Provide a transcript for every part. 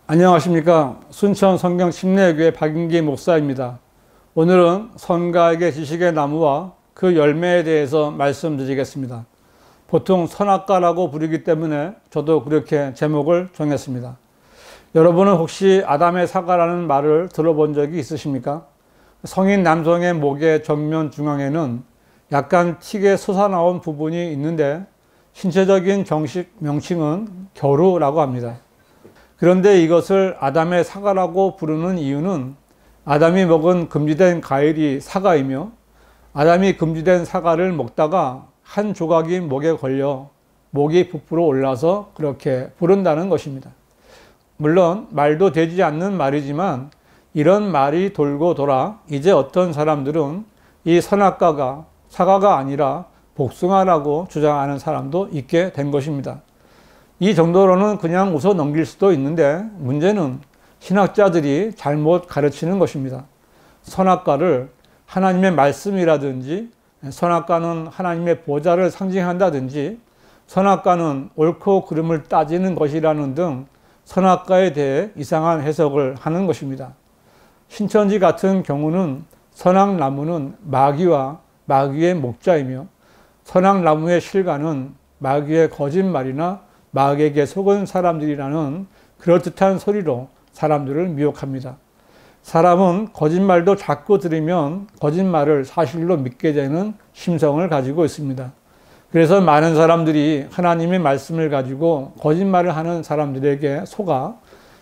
안녕하십니까. 순천 성경 침례교회 박인기 목사입니다. 오늘은 선가에게 지식의 나무와 그 열매에 대해서 말씀드리겠습니다. 보통 선악과라고 부르기 때문에 저도 그렇게 제목을 정했습니다. 여러분은 혹시 아담의 사과라는 말을 들어본 적이 있으십니까? 성인 남성의 목의 정면 중앙에는 약간 튀게 솟아나온 부분이 있는데 신체적인 정식 명칭은 겨루라고 합니다. 그런데 이것을 아담의 사과라고 부르는 이유는 아담이 먹은 금지된 과일이 사과이며 아담이 금지된 사과를 먹다가 한 조각이 목에 걸려 목이 부풀어 올라서 그렇게 부른다는 것입니다. 물론 말도 되지 않는 말이지만 이런 말이 돌고 돌아 이제 어떤 사람들은 이 선악과가 사과가 아니라 복숭아라고 주장하는 사람도 있게 된 것입니다. 이 정도로는 그냥 웃어 넘길 수도 있는데 문제는 신학자들이 잘못 가르치는 것입니다. 선악과를 하나님의 말씀이라든지 선악과는 하나님의 보좌를 상징한다든지 선악과는 옳고 그름을 따지는 것이라는 등 선악과에 대해 이상한 해석을 하는 것입니다. 신천지 같은 경우는 선악나무는 마귀와 마귀의 목자이며 선악나무의 실과는 마귀의 거짓말이나 마귀에게 속은 사람들이라는 그럴듯한 소리로 사람들을 미혹합니다. 사람은 거짓말도 자꾸 들으면 거짓말을 사실로 믿게 되는 심성을 가지고 있습니다. 그래서 많은 사람들이 하나님의 말씀을 가지고 거짓말을 하는 사람들에게 속아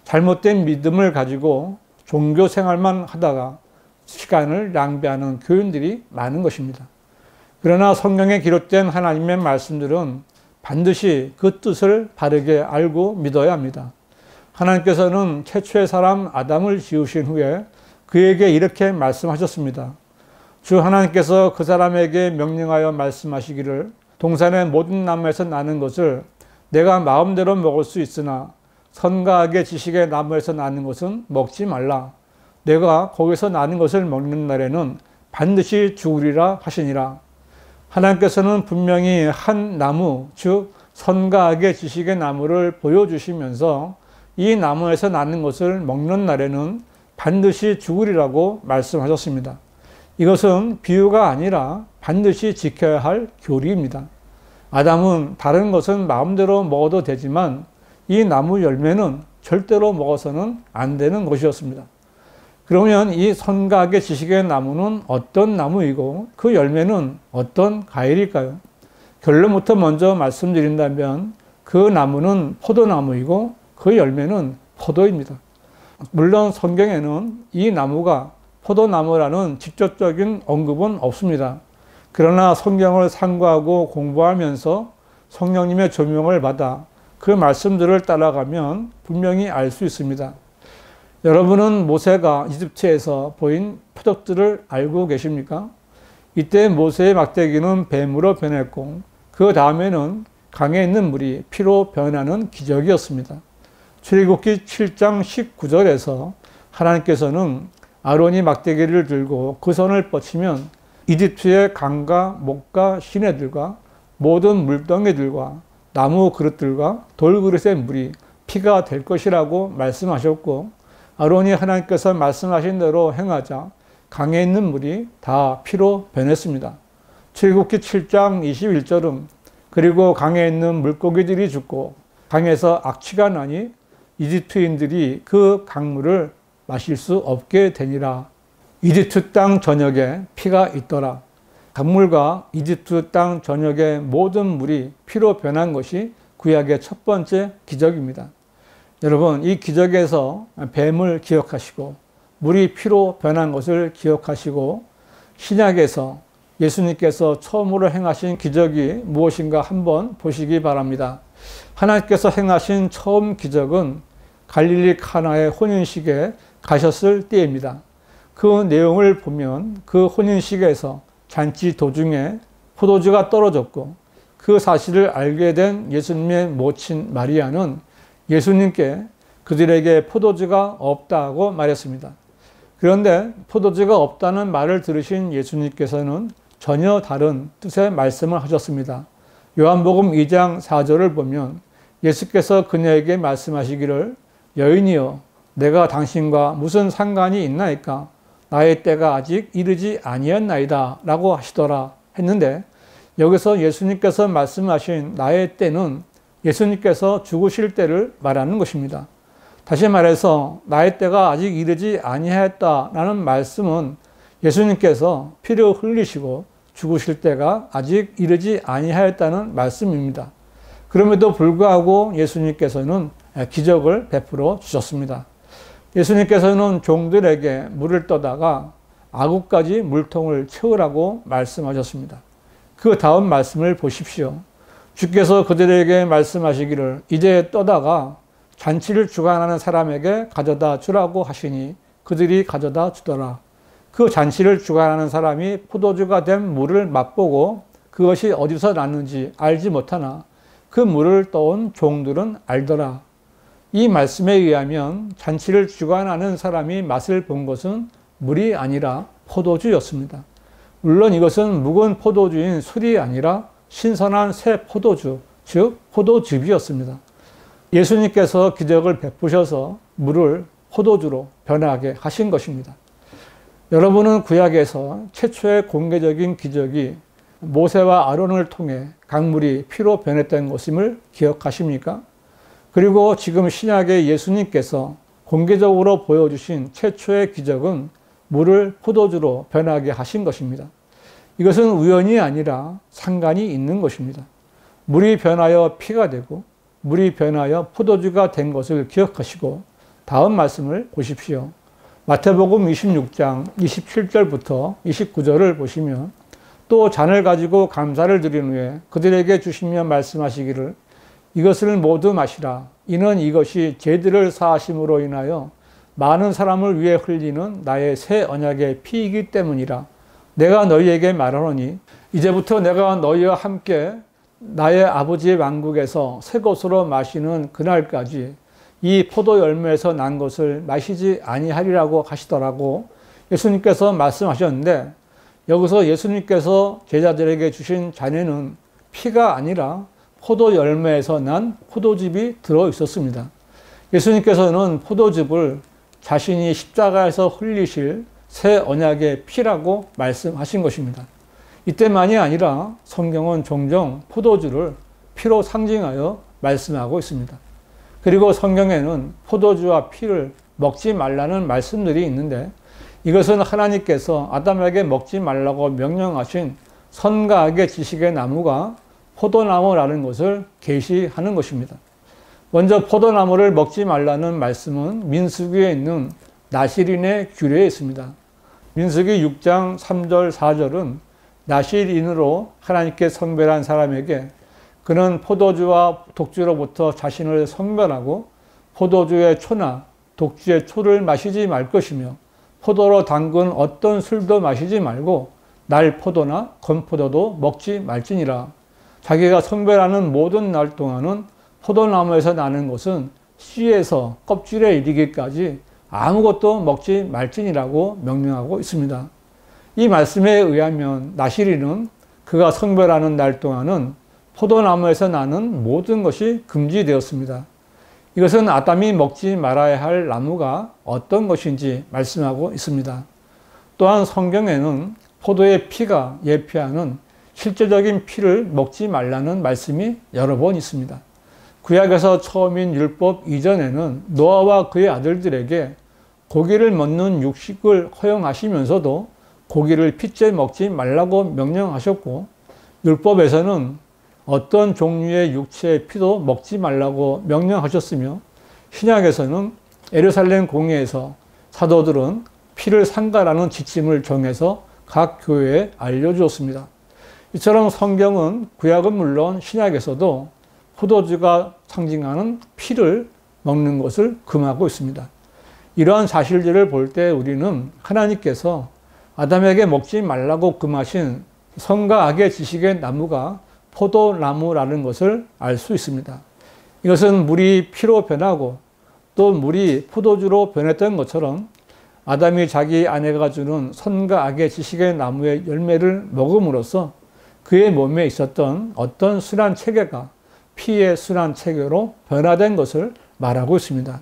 잘못된 믿음을 가지고 종교 생활만 하다가 시간을 낭비하는 교인들이 많은 것입니다. 그러나 성경에 기록된 하나님의 말씀들은 반드시 그 뜻을 바르게 알고 믿어야 합니다. 하나님께서는 최초의 사람 아담을 지으신 후에 그에게 이렇게 말씀하셨습니다. 주 하나님께서 그 사람에게 명령하여 말씀하시기를 동산의 모든 나무에서 나는 것을 내가 마음대로 먹을 수 있으나 선과 악의 지식의 나무에서 나는 것은 먹지 말라. 내가 거기서 나는 것을 먹는 날에는 반드시 죽으리라 하시니라. 하나님께서는 분명히 한 나무, 즉 선과 악의 지식의 나무를 보여주시면서 이 나무에서 나는 것을 먹는 날에는 반드시 죽으리라고 말씀하셨습니다. 이것은 비유가 아니라 반드시 지켜야 할 교리입니다. 아담은 다른 것은 마음대로 먹어도 되지만 이 나무 열매는 절대로 먹어서는 안 되는 것이었습니다. 그러면 이 선과 악의 지식의 나무는 어떤 나무이고 그 열매는 어떤 과일일까요? 결론부터 먼저 말씀드린다면 그 나무는 포도나무이고 그 열매는 포도입니다. 물론 성경에는 이 나무가 포도나무라는 직접적인 언급은 없습니다. 그러나 성경을 상고하고 공부하면서 성령님의 조명을 받아 그 말씀들을 따라가면 분명히 알 수 있습니다. 여러분은 모세가 이집트에서 보인 표적들을 알고 계십니까? 이때 모세의 막대기는 뱀으로 변했고 그 다음에는 강에 있는 물이 피로 변하는 기적이었습니다. 출애굽기 7장 19절에서 하나님께서는 아론이 막대기를 들고 그 손을 뻗치면 이집트의 강과 목과 시내들과 모든 물덩이들과 나무 그릇들과 돌그릇의 물이 피가 될 것이라고 말씀하셨고 아론이 하나님께서 말씀하신 대로 행하자 강에 있는 물이 다 피로 변했습니다. 출애굽기 7장 21절은 그리고 강에 있는 물고기들이 죽고 강에서 악취가 나니 이집트인들이 그 강물을 마실 수 없게 되니라. 이집트 땅 전역에 피가 있더라. 강물과 이집트 땅 전역의 모든 물이 피로 변한 것이 구약의 첫 번째 기적입니다. 여러분, 이 기적에서 뱀을 기억하시고 물이 피로 변한 것을 기억하시고 신약에서 예수님께서 처음으로 행하신 기적이 무엇인가 한번 보시기 바랍니다. 하나님께서 행하신 처음 기적은 갈릴리 카나의 혼인식에 가셨을 때입니다. 그 내용을 보면 그 혼인식에서 잔치 도중에 포도주가 떨어졌고 그 사실을 알게 된 예수님의 모친 마리아는 예수님께 그들에게 포도주가 없다고 말했습니다. 그런데 포도주가 없다는 말을 들으신 예수님께서는 전혀 다른 뜻의 말씀을 하셨습니다. 요한복음 2장 4절을 보면 예수께서 그녀에게 말씀하시기를 여인이여 내가 당신과 무슨 상관이 있나이까? 나의 때가 아직 이르지 아니었나이다 라고 하시더라 했는데, 여기서 예수님께서 말씀하신 나의 때는 예수님께서 죽으실 때를 말하는 것입니다. 다시 말해서 나의 때가 아직 이르지 아니하였다라는 말씀은 예수님께서 피를 흘리시고 죽으실 때가 아직 이르지 아니하였다는 말씀입니다. 그럼에도 불구하고 예수님께서는 기적을 베풀어 주셨습니다. 예수님께서는 종들에게 물을 떠다가 아구까지 물통을 채우라고 말씀하셨습니다. 그 다음 말씀을 보십시오. 주께서 그들에게 말씀하시기를 이제 떠다가 잔치를 주관하는 사람에게 가져다 주라고 하시니 그들이 가져다 주더라. 그 잔치를 주관하는 사람이 포도주가 된 물을 맛보고 그것이 어디서 났는지 알지 못하나 그 물을 떠온 종들은 알더라. 이 말씀에 의하면 잔치를 주관하는 사람이 맛을 본 것은 물이 아니라 포도주였습니다. 물론 이것은 묵은 포도주인 술이 아니라 신선한 새 포도주, 즉 포도즙이었습니다. 예수님께서 기적을 베푸셔서 물을 포도주로 변하게 하신 것입니다. 여러분은 구약에서 최초의 공개적인 기적이 모세와 아론을 통해 강물이 피로 변했던 것임을 기억하십니까? 그리고 지금 신약의 예수님께서 공개적으로 보여주신 최초의 기적은 물을 포도주로 변하게 하신 것입니다. 이것은 우연이 아니라 상관이 있는 것입니다. 물이 변하여 피가 되고 물이 변하여 포도주가 된 것을 기억하시고 다음 말씀을 보십시오. 마태복음 26장 27절부터 29절을 보시면 또 잔을 가지고 감사를 드린 후에 그들에게 주시며 말씀하시기를 이것을 모두 마시라. 이는 이것이 죄들을 사하심으로 인하여 많은 사람을 위해 흘리는 나의 새 언약의 피이기 때문이라. 내가 너희에게 말하노니 이제부터 내가 너희와 함께 나의 아버지의 왕국에서 새 것으로 마시는 그날까지 이 포도 열매에서 난 것을 마시지 아니하리라고 하시더라고 예수님께서 말씀하셨는데, 여기서 예수님께서 제자들에게 주신 잔에는 피가 아니라 포도 열매에서 난 포도즙이 들어 있었습니다. 예수님께서는 포도즙을 자신이 십자가에서 흘리실 새 언약의 피라고 말씀하신 것입니다. 이때만이 아니라 성경은 종종 포도주를 피로 상징하여 말씀하고 있습니다. 그리고 성경에는 포도주와 피를 먹지 말라는 말씀들이 있는데, 이것은 하나님께서 아담에게 먹지 말라고 명령하신 선과 악의 지식의 나무가 포도나무라는 것을 계시하는 것입니다. 먼저 포도나무를 먹지 말라는 말씀은 민수기에 있는 나실인의 규례에 있습니다. 민수기 6장 3절 4절은 나실인으로 하나님께 성별한 사람에게 그는 포도주와 독주로부터 자신을 성별하고 포도주의 초나 독주의 초를 마시지 말 것이며 포도로 담근 어떤 술도 마시지 말고 날 포도나 건포도도 먹지 말지니라. 자기가 성별하는 모든 날 동안은 포도나무에서 나는 것은 씨에서 껍질에 이르기까지 아무것도 먹지 말지니라고 명령하고 있습니다. 이 말씀에 의하면 나실인은 그가 성별하는 날 동안은 포도나무에서 나는 모든 것이 금지되었습니다. 이것은 아담이 먹지 말아야 할 나무가 어떤 것인지 말씀하고 있습니다. 또한 성경에는 포도의 피가 예표하는 실제적인 피를 먹지 말라는 말씀이 여러 번 있습니다. 구약에서 처음인 율법 이전에는 노아와 그의 아들들에게 고기를 먹는 육식을 허용하시면서도 고기를 피째 먹지 말라고 명령하셨고, 율법에서는 어떤 종류의 육체의 피도 먹지 말라고 명령하셨으며, 신약에서는 예루살렘 공회에서 사도들은 피를 상가라는 지침을 정해서 각 교회에 알려주었습니다. 이처럼 성경은 구약은 물론 신약에서도 포도주가 상징하는 피를 먹는 것을 금하고 있습니다. 이러한 사실들을 볼 때 우리는 하나님께서 아담에게 먹지 말라고 금하신 선과 악의 지식의 나무가 포도나무라는 것을 알 수 있습니다. 이것은 물이 피로 변하고 또 물이 포도주로 변했던 것처럼 아담이 자기 아내가 주는 선과 악의 지식의 나무의 열매를 먹음으로써 그의 몸에 있었던 어떤 순한 체계가 피의 순한 체계로 변화된 것을 말하고 있습니다.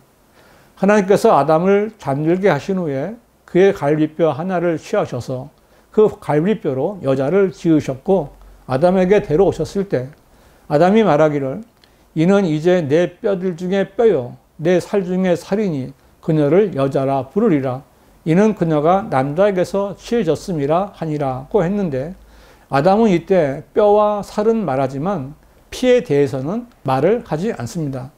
하나님께서 아담을 잠들게 하신 후에 그의 갈비뼈 하나를 취하셔서 그 갈비뼈로 여자를 지으셨고 아담에게 데려오셨을 때 아담이 말하기를 이는 이제 내 뼈들 중에 뼈요 내 살 중에 살이니 그녀를 여자라 부르리라. 이는 그녀가 남자에게서 취해졌음이라 하니라고 했는데 아담은 이때 뼈와 살은 말하지만 피에 대해서는 말을 하지 않습니다.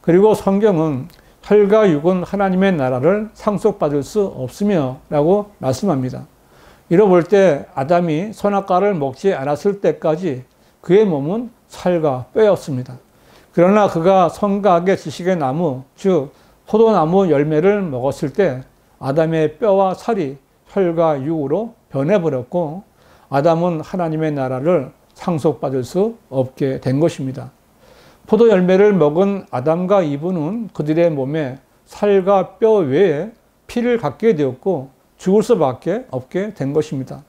그리고 성경은 혈과 육은 하나님의 나라를 상속받을 수 없으며 라고 말씀합니다. 이로 볼 때 아담이 선악과를 먹지 않았을 때까지 그의 몸은 살과 뼈였습니다. 그러나 그가 선과 악의 지식의 나무, 즉 포도나무 열매를 먹었을 때 아담의 뼈와 살이 혈과 육으로 변해버렸고 아담은 하나님의 나라를 상속받을 수 없게 된 것입니다. 포도 열매를 먹은 아담과 이브는 그들의 몸에 살과 뼈 외에 피를 갖게 되었고 죽을 수밖에 없게 된 것입니다.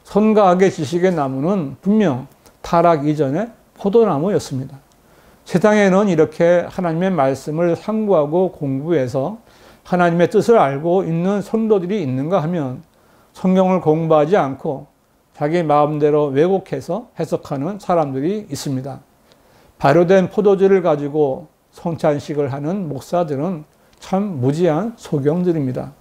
선과 악의 지식의 나무는 분명 타락 이전의 포도나무였습니다. 세상에는 이렇게 하나님의 말씀을 상고하고 공부해서 하나님의 뜻을 알고 있는 성도들이 있는가 하면 성경을 공부하지 않고 자기 마음대로 왜곡해서 해석하는 사람들이 있습니다. 발효된 포도주를 가지고 성찬식을 하는 목사들은 참 무지한 소경들입니다.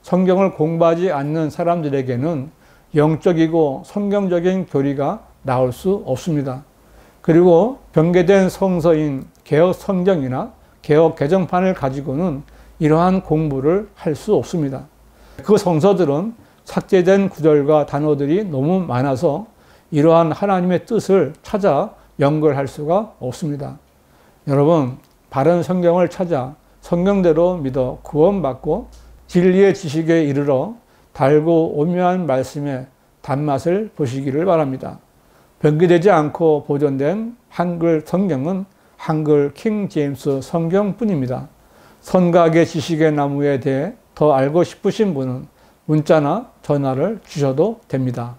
성경을 공부하지 않는 사람들에게는 영적이고 성경적인 교리가 나올 수 없습니다. 그리고 변개된 성서인 개역 성경이나 개역 개정판을 가지고는 이러한 공부를 할 수 없습니다. 그 성서들은 삭제된 구절과 단어들이 너무 많아서 이러한 하나님의 뜻을 찾아 연결할 수가 없습니다. 여러분, 바른 성경을 찾아 성경대로 믿어 구원받고 진리의 지식에 이르러 달고 오묘한 말씀의 단맛을 보시기를 바랍니다. 변기되지 않고 보존된 한글 성경은 한글 킹 제임스 성경뿐입니다. 선과 악의 지식의 나무에 대해 더 알고 싶으신 분은 문자나 전화를 주셔도 됩니다.